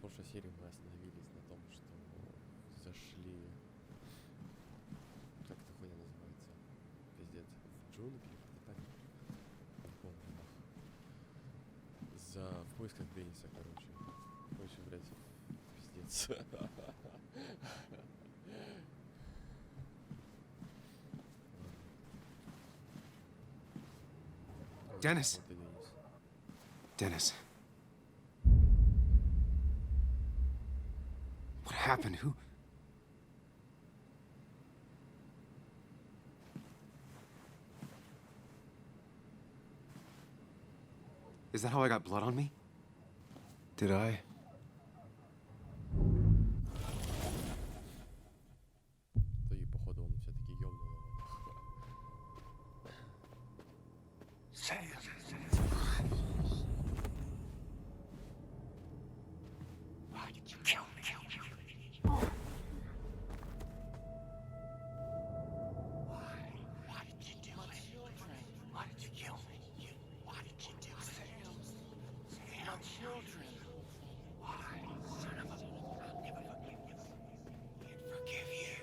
прошлой серии мы остановились на том, что зашли... Как эта хуйня называется? Пиздец. В джунгли? Как-то так? Не помню, нахуй. В поисках Денниса, короче. Короче, блядь, пиздец. Dennis. Вот и Деннис. Dennis. What happened? Who? Is that how I got blood on me? Did I? То и походу он все-таки ёбнул его. Why did you kill me? Why did you do it? Why did you kill me? Why did you do it? My children. Why? Son of a... I'll never forgive you. Can't forgive you.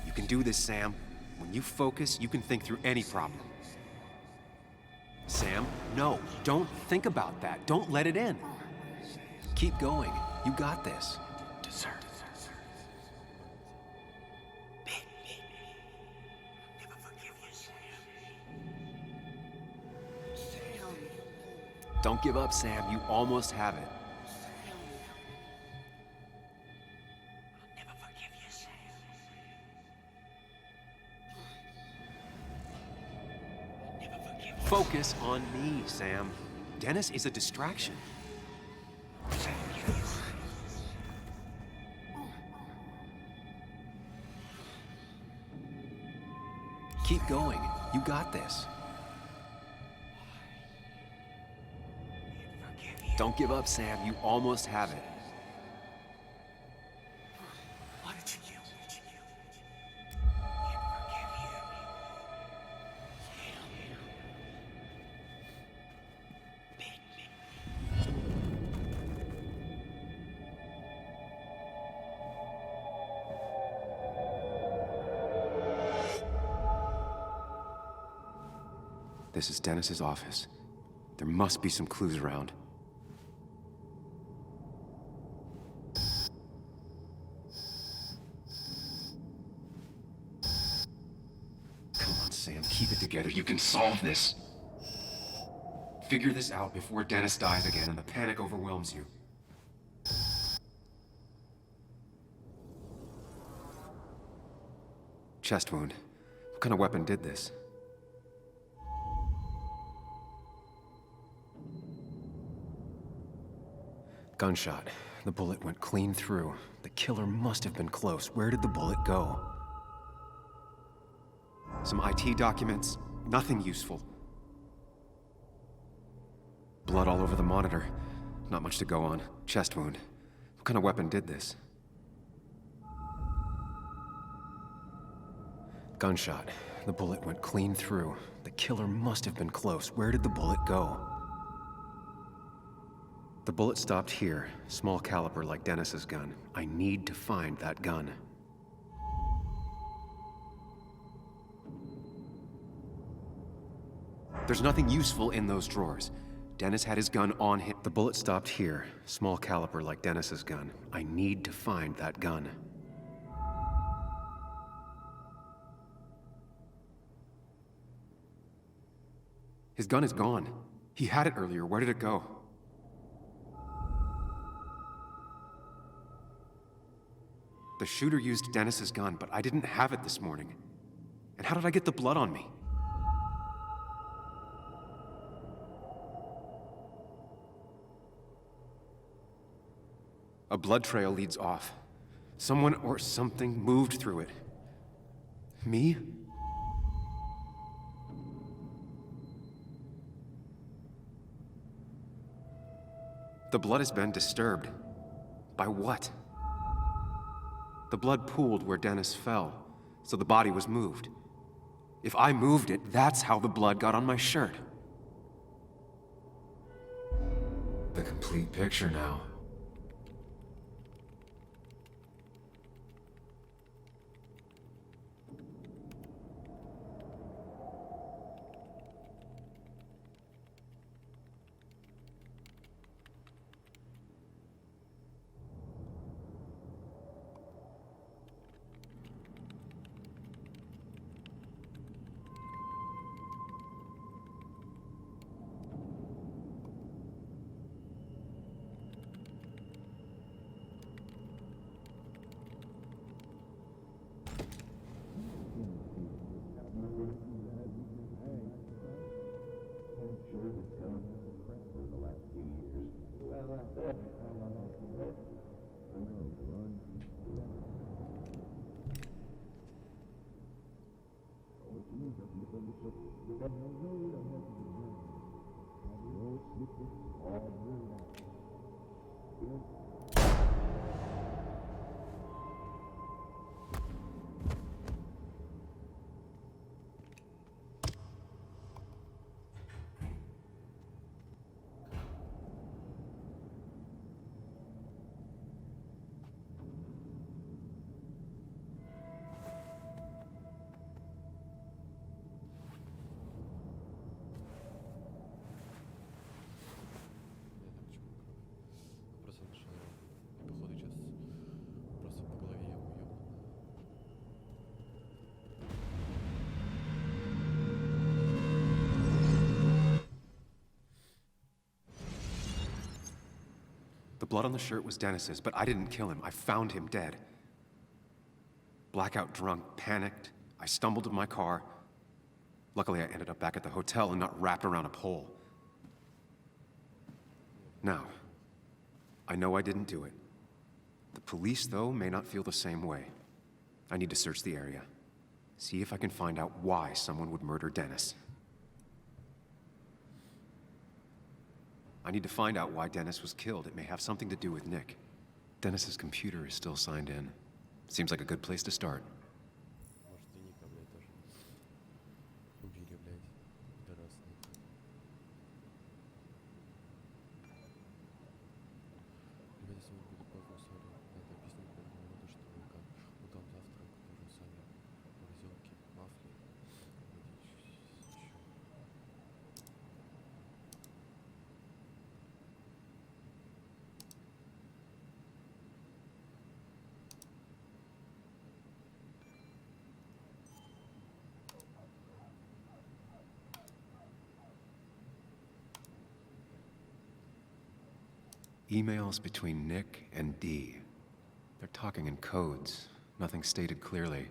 You can do this, Sam. When you focus, you can think through any problem. Sam, no, don't think about that. Don't let it in. Keep going. You got this. Dessert. Never forgive you, Sam. Don't give up, Sam. You almost have it. Never forgive you, Sam. Focus on me, Sam. Dennis is a distraction. Keep going. You got this. Don't give up, Sam. You almost have it. Why did you kill me? This is Dennis's office. There must be some clues around. Come on, Sam, keep it together. You can solve this. Figure this out before Dennis dies again and the panic overwhelms you. Chest wound. What kind of weapon did this? Gunshot. The bullet went clean through. The killer must have been close. Where did the bullet go? Some IT documents. Nothing useful. Blood all over the monitor. Not much to go on. Chest wound. What kind of weapon did this? Gunshot. The bullet went clean through. The killer must have been close. Where did the bullet go? The bullet stopped here. Small caliber like Dennis's gun. I need to find that gun. There's nothing useful in those drawers. Dennis had his gun on him. The bullet stopped here. Small caliber like Dennis's gun. I need to find that gun. His gun is gone. He had it earlier. Where did it go? The shooter used Dennis's gun, but I didn't have it this morning. And how did I get the blood on me? A blood trail leads off. Someone or something moved through it. Me? The blood has been disturbed. By what? The blood pooled where Dennis fell, so the body was moved. If I moved it, that's how the blood got on my shirt. the complete picture now. Просто нашел его. И походу сейчас просто по голове ему ёбнут. The blood on the shirt was Dennis's, but I didn't kill him. I found him dead. Blackout drunk, panicked. I stumbled to my car. Luckily, I ended up back at the hotel and not wrapped around a pole. Now, I know I didn't do it. The police, though, may not feel the same way. I need to search the area. See if I can find out why someone would murder Dennis. I need to find out why Dennis was killed. It may have something to do with Nick. Dennis's computer is still signed in. Seems like a good place to start. Может и Ника, блядь, тоже убили, блядь, пидорасы. Ребята, сегодня будет поздно, сори. Надо объяснить моему народу, что вы как. Ну там завтрак, тоже сами морозилки, вафли, водички, еще. Emails between Nick and Dee. They're talking in codes. Nothing stated clearly.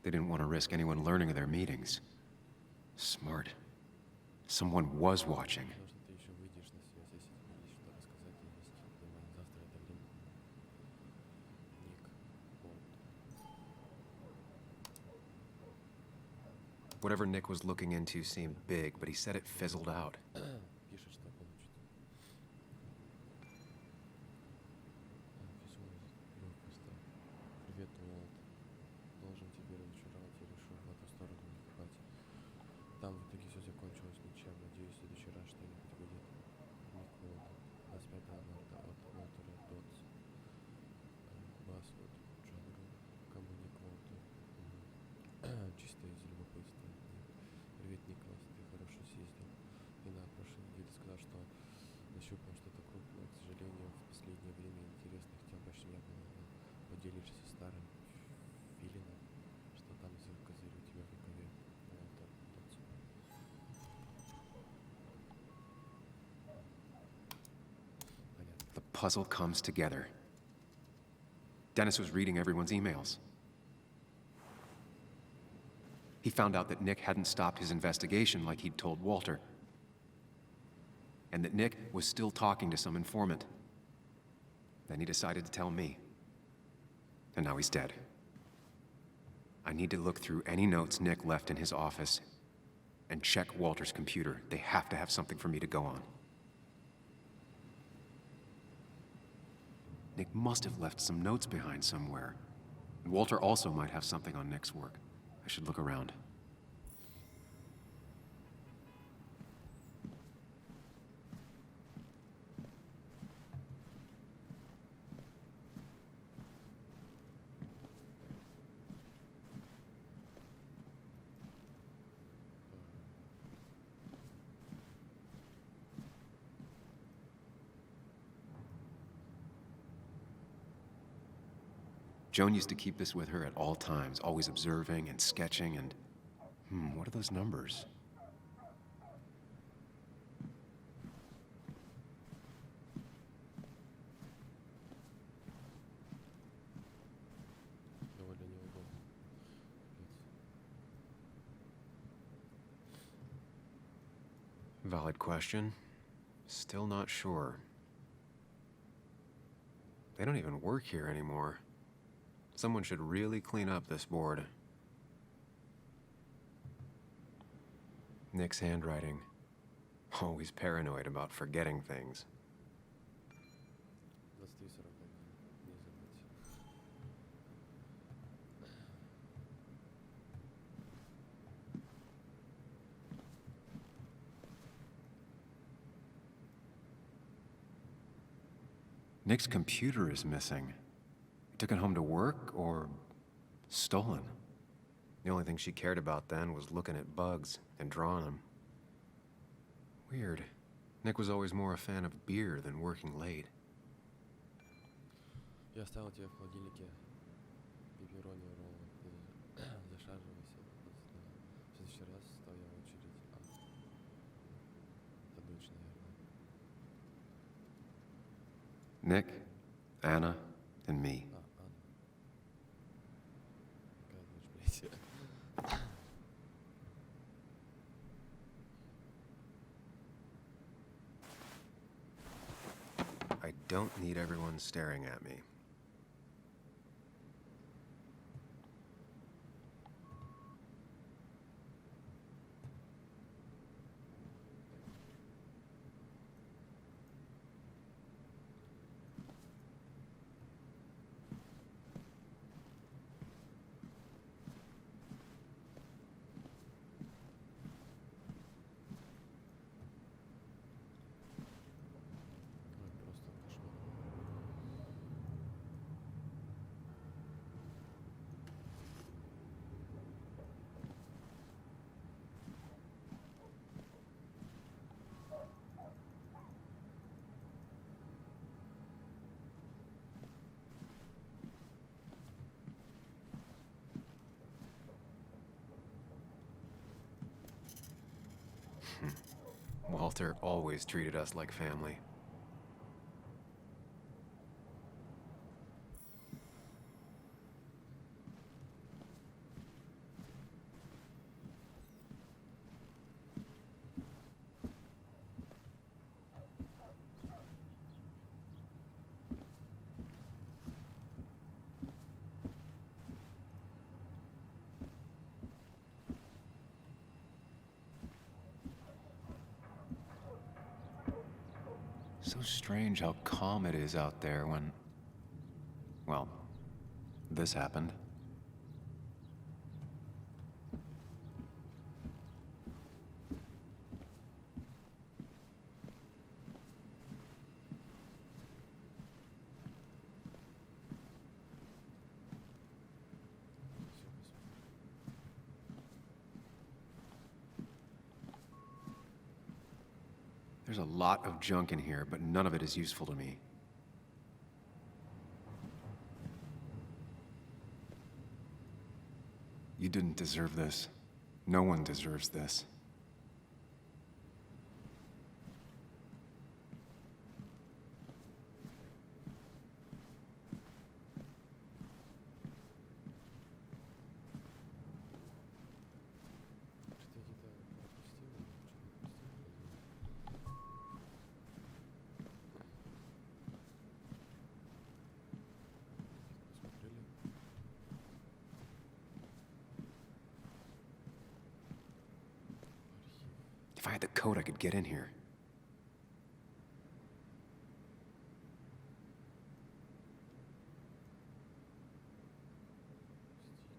They didn't want to risk anyone learning of their meetings. Smart. Someone was watching. Потому что ты еще выйдешь на связь, если тебе есть что рассказать и вести. Думаю, завтра это время. Ник, вот. Whatever Nick was looking into seemed big, but he said it fizzled out. Пишет, что получится. Письмо просто. Привет, Уолт. Должен тебе разочаровать, я решил в эту сторону не копать. Там в итоге все закончилось ничем. Надеюсь, в следующий раз что-нибудь будет. Ник Уолтон. 25 марта от Уолтера Дотс. Басвуд, Джангл. Кому Ник Уолтон? Чисто из любопытства. Привет, Николас, ты хорошо съездил. Ты на прошлой неделе сказал, что нащупал что-то крупное. К сожалению, в последнее время интересных тем почти не было. Поделишься старым филином, что там за козырь у тебя в рукаве. Уолтер Дотс. Понятно. The puzzle comes together. Dennis was reading everyone's emails. He found out that Nick hadn't stopped his investigation like he'd told Walter. And that Nick was still talking to some informant. Then he decided to tell me. And now he's dead. I need to look through any notes Nick left in his office and check Walter's computer. They have to have something for me to go on. Nick must have left some notes behind somewhere. And Walter also might have something on Nick's work. I should look around. Joan used to keep this with her at all times, always observing and sketching and... what are those numbers? Довольно неудобно. Valid question. Still not sure. They don't even work here anymore. Someone should really clean up this board. Nick's handwriting. Always paranoid about forgetting things. 23:41. Не забудь. Nick's computer is missing. He took it home to work or stolen. The only thing she cared about then was looking at bugs and drawing them. Weird. Nick was always more a fan of beer than working late. Я оставил тебе в холодильнике пепперони роллы. Ты зашаживайся. В следующий раз стоя в очередь. Это дочь, наверное. Nick, Anna, and me. Анна. Какая дочь, блядь? I don't need everyone staring at me. Ой, просто кошмар. Walter always treated us like family. So strange how calm it is out there when, well, this happened. Всё, посмотрим. There's a lot of junk in here, but none of it is useful to me. You didn't deserve this. No one deserves this. Что-то я где-то пропустил, или что-то пропустил. Посмотрели. Архив. If I had the code, I could get in here.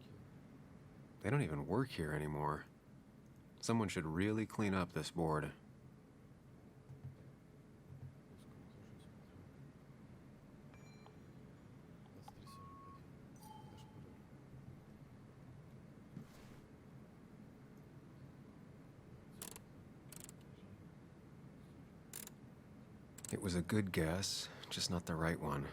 Стики. They don't even work here anymore. Someone should really clean up this board. It was a good guess, just not the right one.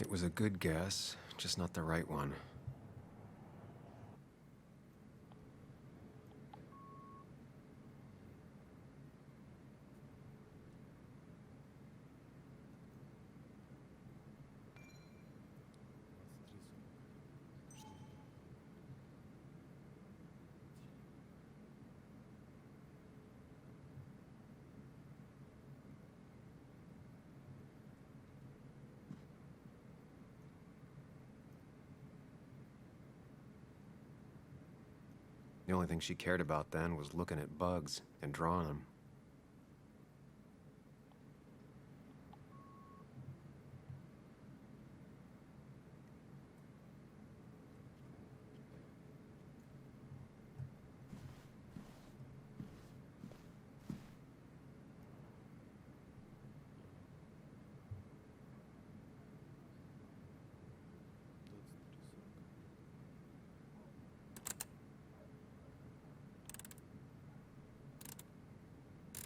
It was a good guess, just not the right one. The only thing she cared about then was looking at bugs and drawing them.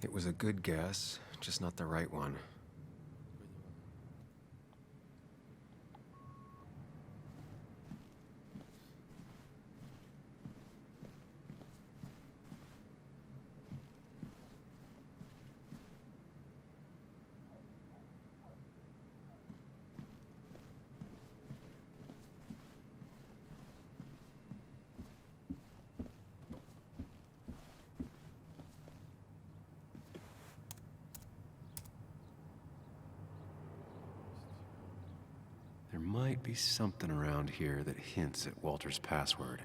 It was a good guess, just not the right one. There might be something around here that hints at Walter's password.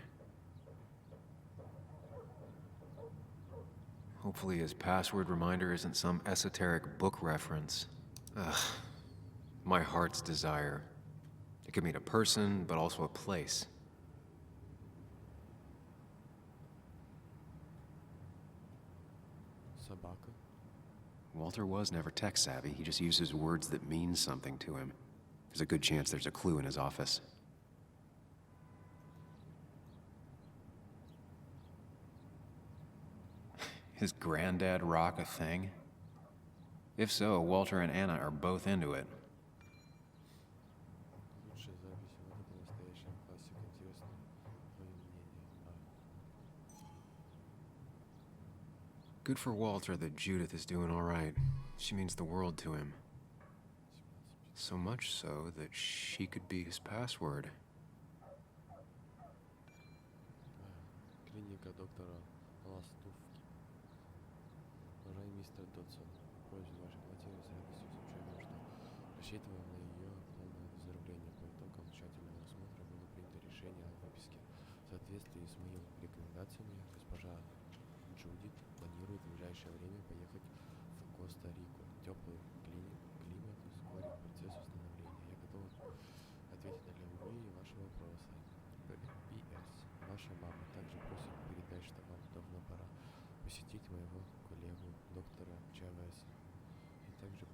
Hopefully his password reminder isn't some esoteric book reference. Ugh. My heart's desire. It could mean a person, but also a place. Собака. Walter was never tech-savvy. He just uses words that mean something to him. There's a good chance there's a clue in his office. His granddad rock a thing? If so, Walter and Anna are both into it. Лучшая запись. Вот это настоящая классика. Интересно, твое мнение. Good for Walter that Judith is doing all right. She means the world to him. So much so that she could be his password. Клиника доктора Ластувки. Уважаемый мистер Додсон, пользуясь вашей квартирой, с радостью сообщаем вам, что рассчитываем на ее полное выздоровление. По итогам тщательного осмотра было принято решение о выписке. В соответствии с моими рекомендациями, госпожа Джудит планирует в ближайшее время поехать в Коста-Рику. Теплый климат ускорит процесс установления. Я готова ответить на любые ваши вопросы. П.С. Ваша мама также просит передать, что вам давно пора посетить моего коллегу, доктора Чавеса. И также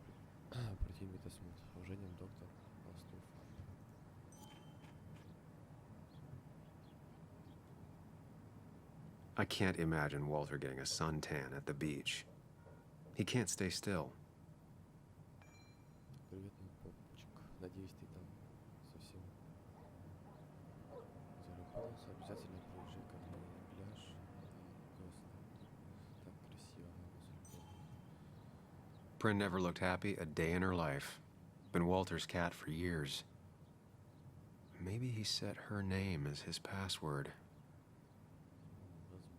пройти медосмотр. С уважением, доктор Толстов. I can't imagine Walter getting a suntan at the beach. He can't stay still. Привет, мой попчик. Надеюсь, ты там совсем зарыбался. Обязательно приезжай ко мне на пляж. Просто так красиво возле дома. Bryn never looked happy a day in her life. Been Walter's cat for years. Maybe he set her name as his password. Возможно.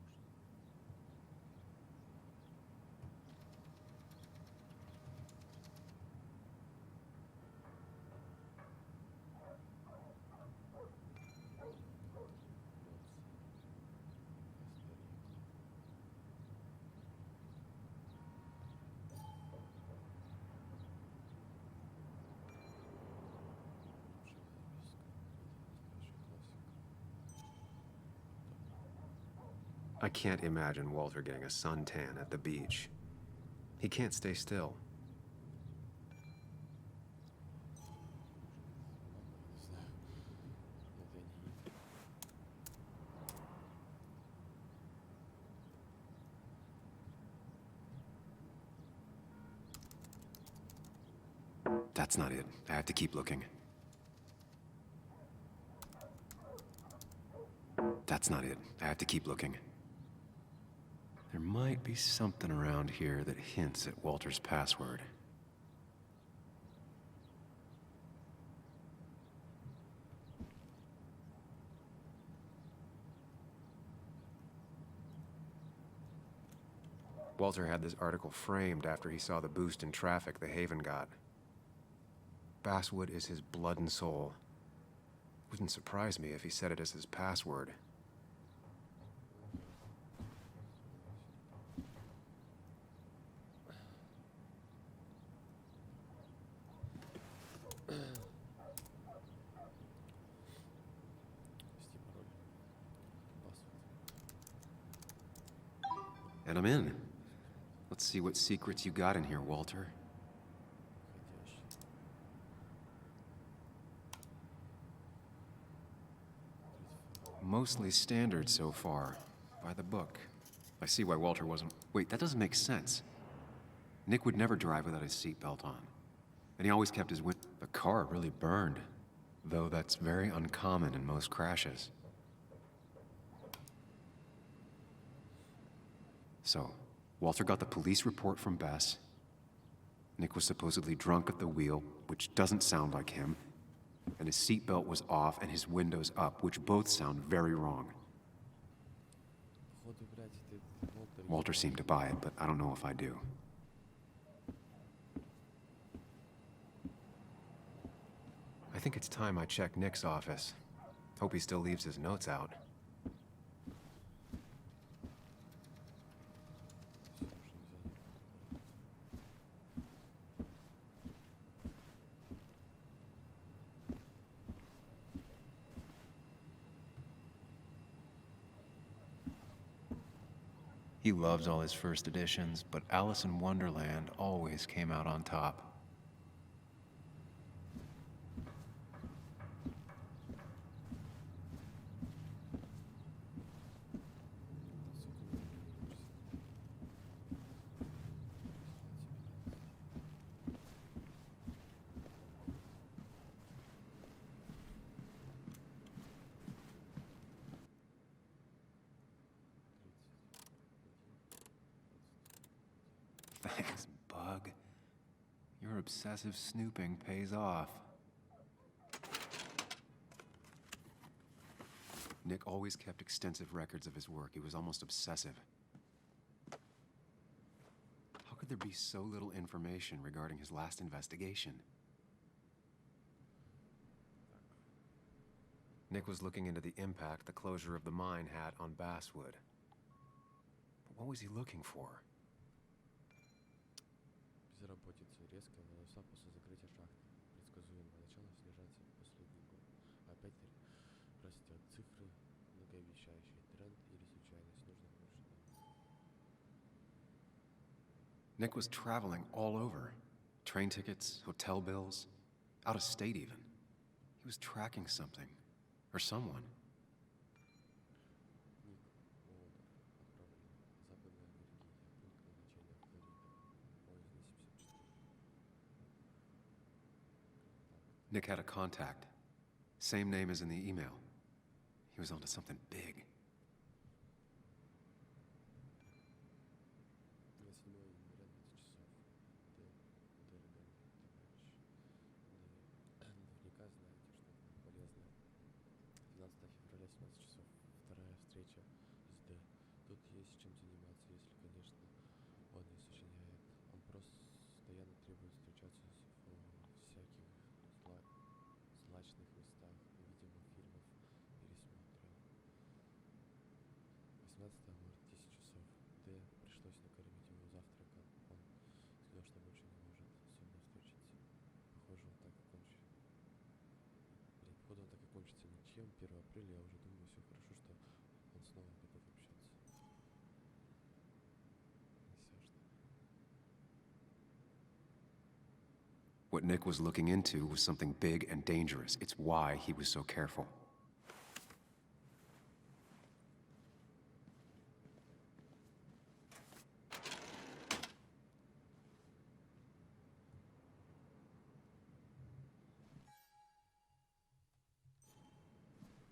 I can't imagine Walter getting a suntan at the beach. He can't stay still. Не знаю. Это не вид. That's not it. I have to keep looking. That's not it. I have to keep looking. There might be something around here that hints at Walter's password. Walter had this article framed after he saw the boost in traffic the Haven got. Basswood is his blood and soul. Wouldn't surprise me if he said it as his password. And I'm in. Let's see what secrets you got in here, Walter. Mostly standard so far. By the book. I see why Walter wasn't... Wait, that doesn't make sense. Nick would never drive without his seatbelt on. And he always kept his wind... The car really burned. Though that's very uncommon in most crashes. So, Walter got the police report from Bess. Nick was supposedly drunk at the wheel, which doesn't sound like him. And his seatbelt was off and his windows up, which both sound very wrong. Walter seemed to buy it, but I don't know if I do. I think it's time I check Nick's office. Hope he still leaves his notes out. He loves all his first editions, but Alice in Wonderland always came out on top. Thanks, Bug. Your obsessive snooping pays off. Nick always kept extensive records of his work. He was almost obsessive. How could there be so little information regarding his last investigation? Nick was looking into the impact the closure of the mine had on Basswood. But what was he looking for? Безработица резко возросла после закрытия шахты. Предсказуемое начало снижаться в последний год. Опять растет цифры, многообещающий тренд или случайность, нужно больше данных. Nick was traveling all over. Train tickets, hotel bills, out of state even. He was tracking something. Or someone. Ник Уолдер отправлен. Западная Виргиния. Пункт назначения Флорида. Поезд на 74. Nick had a contact. Same name as in the email. He was onto something big. На 7 января 20 часов. Дорогой товарищ. Наверняка знаете, что это полезно. 12 февраля 17 часов. Вторая встреча с Д. Тут есть чем заниматься, если, конечно, он не сочиняет. Он просто постоянно требует встречаться в всяких злачных местах, видимо, фильмов пересмотрел. 18 марта 10 часов. Д. Пришлось накормить его завтраком. Он сказал, что больше не может со мной встретиться. Похоже, он так и кончится. Походу, он так и кончится ничем. 1 апреля я уже думаю, все хорошо, что он снова готов общаться. What Nick was looking into was something big and dangerous. It's why he was so careful.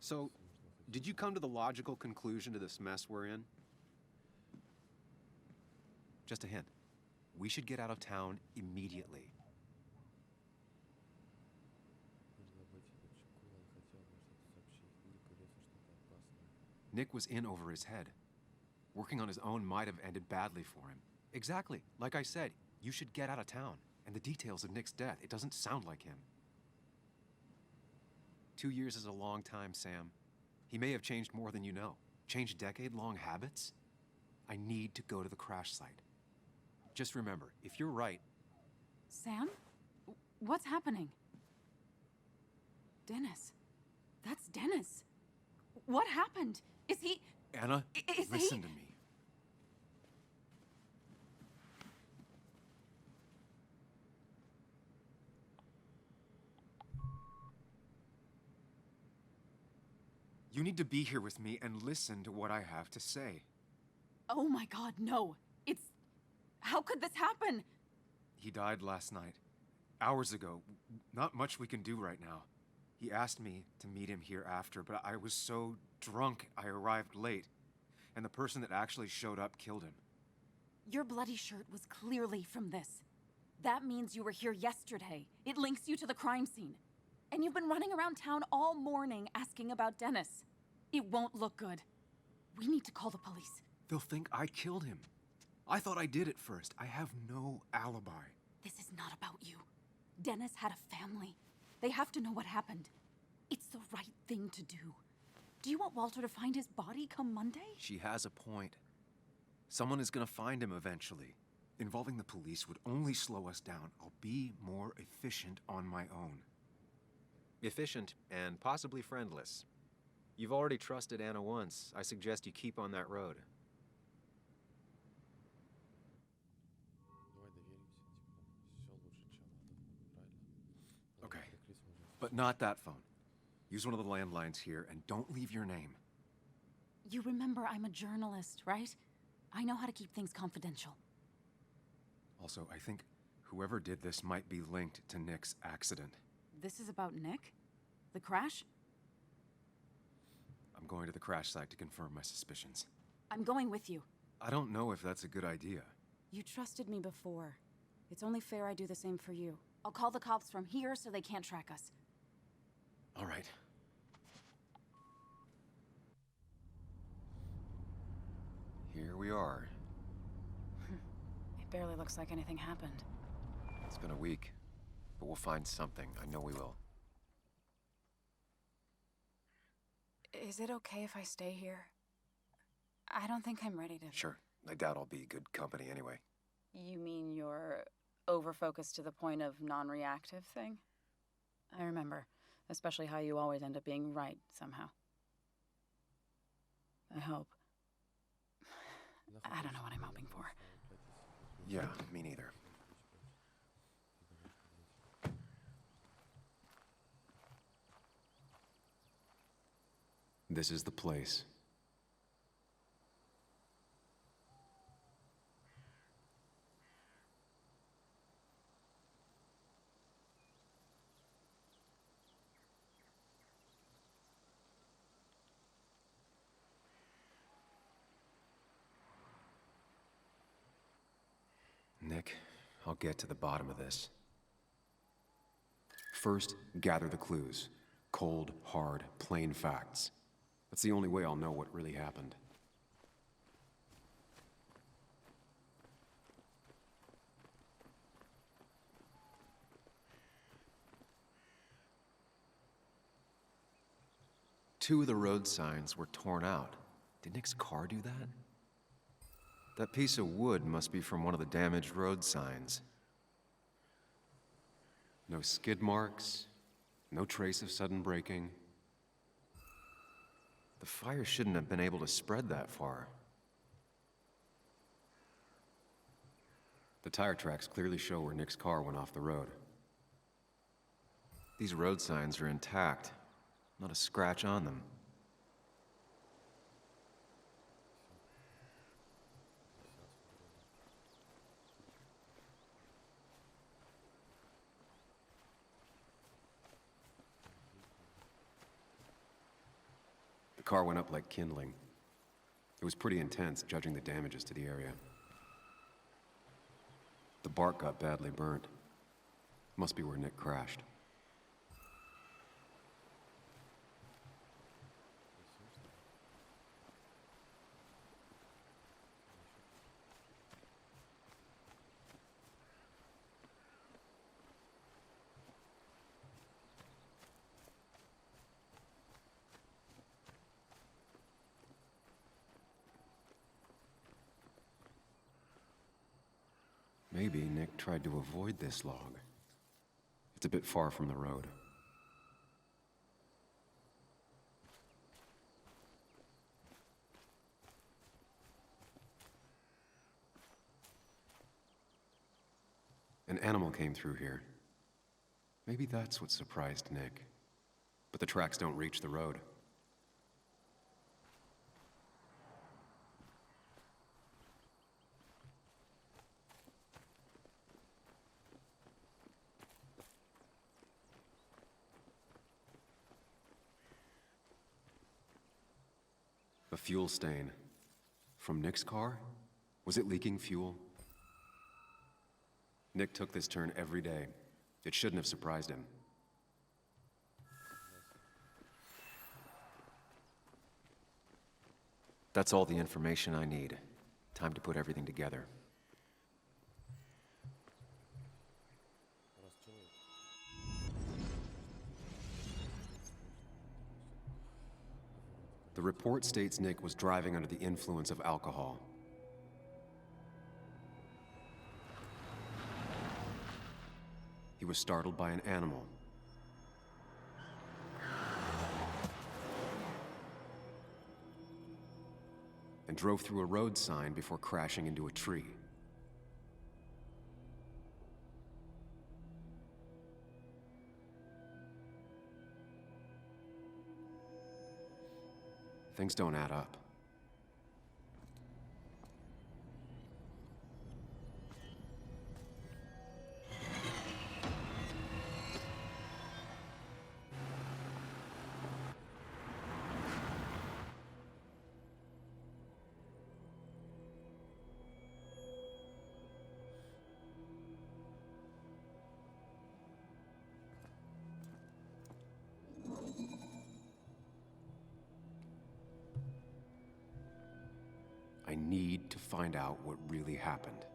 So, Did you come to the logical conclusion to this mess we're in? Just a hint. We should get out of town immediately. Нужно быть чеку, он хотел мне что-то сообщить. Нику лезет что-то опасное. Nick was in over his head. Working on his own might have ended badly for him. Exactly. Like I said, you should get out of town. And the details of Nick's death, it doesn't sound like him. 2 years is a long time, Sam. He may have changed more than you know. Changed decade-long habits? I need to go to the crash site. Just remember, if you're right... Sam? What's happening? Dennis. That's Dennis. What happened? Is he... Anna, Is listen he... to me. You need to be here with me and listen to what I have to say. Oh my God, no. It's... How could this happen? He died last night. Hours ago. Not much we can do right now. He asked me to meet him here after, but I was so drunk I arrived late. And the person that actually showed up killed him. Your bloody shirt was clearly from this. That means you were here yesterday. It links you to the crime scene. And you've been running around town all morning asking about Dennis. It won't look good. We need to call the police. They'll think I killed him. I thought I did at first. I have no alibi. This is not about you. Dennis had a family. They have to know what happened. It's the right thing to do. Do you want Walter to find his body come Monday? She has a point. Someone is gonna find him eventually. Involving the police would only slow us down. I'll be more efficient on my own. Efficient and possibly friendless. You've already trusted Anna once. I suggest you keep on that road. Давай доверимся, типа, все лучше, чем это, правильно? Okay. Крис может... But not that phone. Use one of the landlines here and don't leave your name. You remember I'm a journalist, right? I know how to keep things confidential. Also, I think whoever did this might be linked to Nick's accident. This is about Nick? The crash? I'm going to the crash site to confirm my suspicions. I'm going with you. I don't know if that's a good idea. You trusted me before. It's only fair I do the same for you. I'll call the cops from here so they can't track us. All right. Here we are. It barely looks like anything happened. It's been a week, but we'll find something. I know we will. Is it okay if I stay here? I don't think I'm ready to... Sure. I doubt I'll be good company anyway. You mean you're over-focused to the point of non-reactive thing? I remember. Especially how you always end up being right, somehow. I hope. I don't know what I'm hoping for. Yeah, me neither. This is the place. Nick, I'll get to the bottom of this. First, gather the clues. Cold, hard, plain facts. That's the only way I'll know what really happened. Two of the road signs were torn out. Did Nick's car do that? That piece of wood must be from one of the damaged road signs. No skid marks, no trace of sudden braking. The fire shouldn't have been able to spread that far. The tire tracks clearly show where Nick's car went off the road. These road signs are intact, not a scratch on them. The car went up like kindling. It was pretty intense, judging the damages to the area. The bark got badly burnt. Must be where Nick crashed. Maybe Nick tried to avoid this log. It's a bit far from the road. An animal came through here. Maybe that's what surprised Nick. But the tracks don't reach the road. A fuel stain. From Nick's car? Was it leaking fuel? Nick took this turn every day. It shouldn't have surprised him. That's all the information I need. Time to put everything together. The report states Nick was driving under the influence of alcohol. He was startled by an animal. And drove through a road sign before crashing into a tree. Things don't add up. I need to find out what really happened.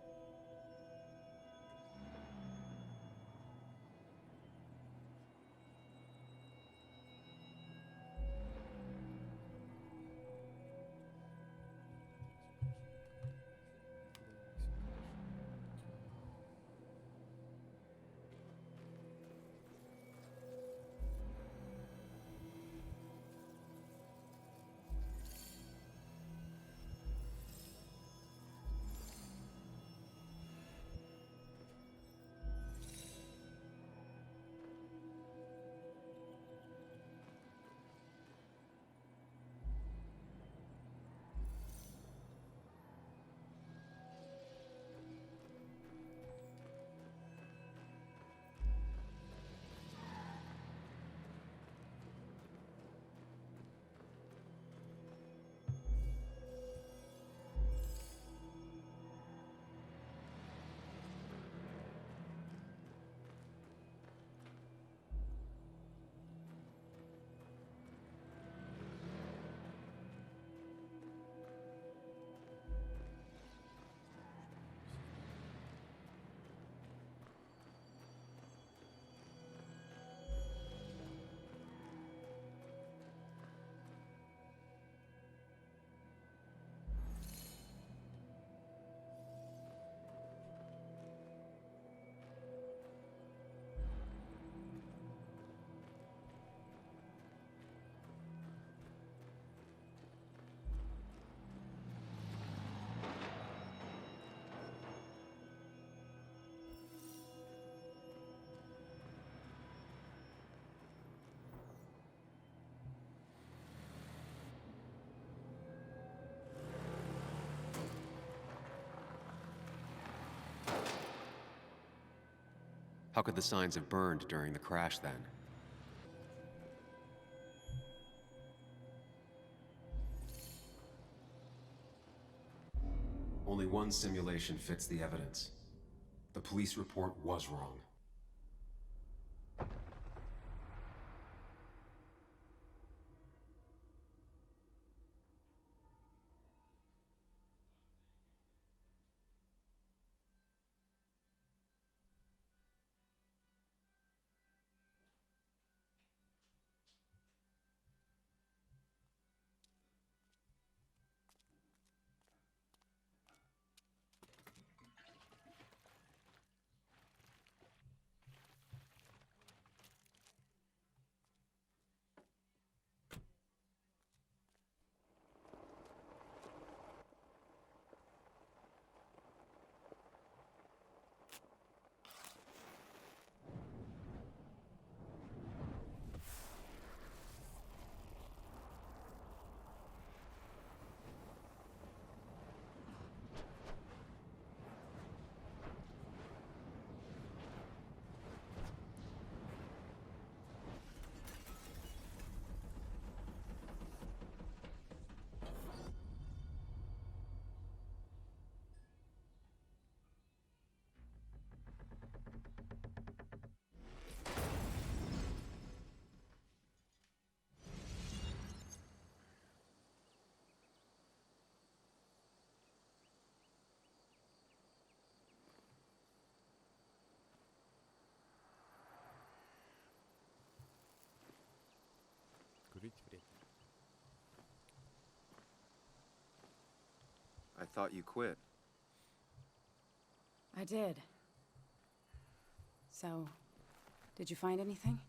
How could the signs have burned during the crash then? Only one simulation fits the evidence. The police report was wrong. Курить вредно. I thought you quit. I did. So, did you find anything?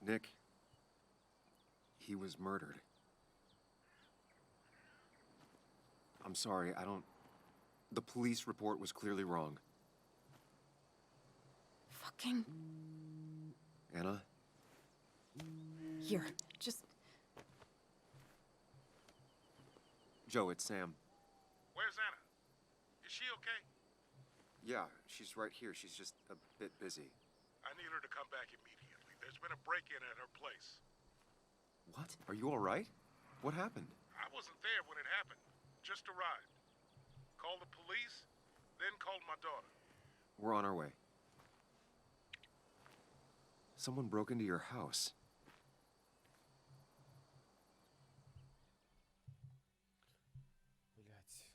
Nick, he was murdered. I'm sorry, I don't... The police report was clearly wrong. Fucking... Anna? Here, just... Joe, it's Sam. Where's Anna? Is she okay? Yeah, she's right here. She's just a bit busy. I need her to come back immediately. There's been a break-in at her place. What? Are you all right? What happened? I wasn't there when it happened. Just arrived. Called the police, then called my daughter. We're on our way. Someone broke into your house. Блять.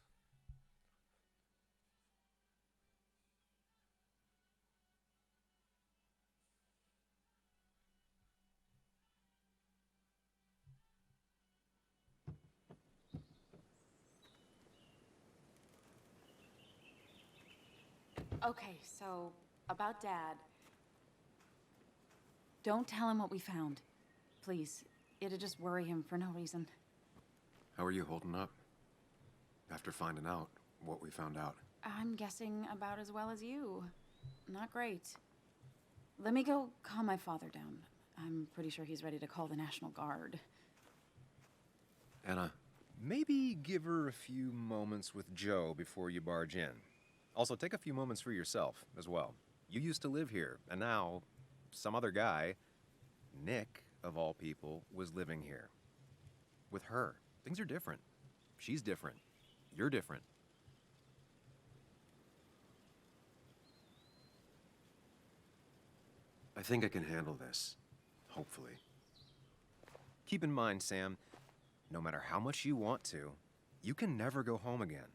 Okay, so, about Dad. Don't tell him what we found. Please. It'd just worry him for no reason. How are you holding up? After finding out what we found out. I'm guessing about as well as you. Not great. Let me go calm my father down. I'm pretty sure he's ready to call the National Guard. Anna, Maybe give her a few moments with Joe before you barge in. Also, take a few moments for yourself as well. You used to live here, and now some other guy, Nick, of all people, was living here. With her. Things are different. She's different. You're different. I think I can handle this. Hopefully. Keep in mind, Sam, no matter how much you want to, you can never go home again.